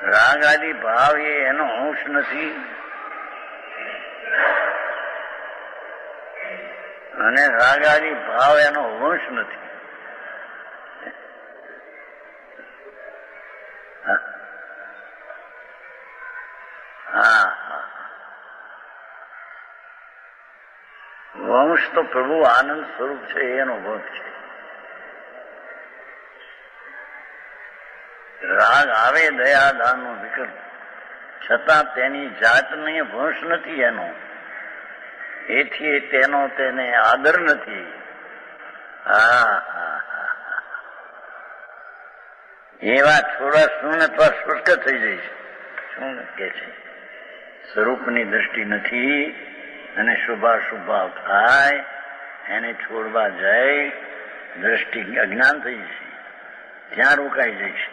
રાગ આદિ ભાવ એ એનો અંશ નથી અને રાગ આદિ ભાવ એનો વંશ નથી. વંશ તો પ્રભુ આનંદ સ્વરૂપ છે એનો વંશ છે. રાગ આવે દયાદાનનો વિકલ્પ છતાં તેની જાતને વંશ નથી એનો, એથી તેનો તેને આદર નથી. એ વાત થોડા શું તો સ્પષ્ટ થઈ જઈશ. શું કે છે? સ્વરૂપની દ્રષ્ટિ નથી અને શુભાશુભાવ થાય એને છોડવા જાય, દ્રષ્ટિ અજ્ઞાન થઈ જશે, ત્યાં રોકાઈ જઈશ.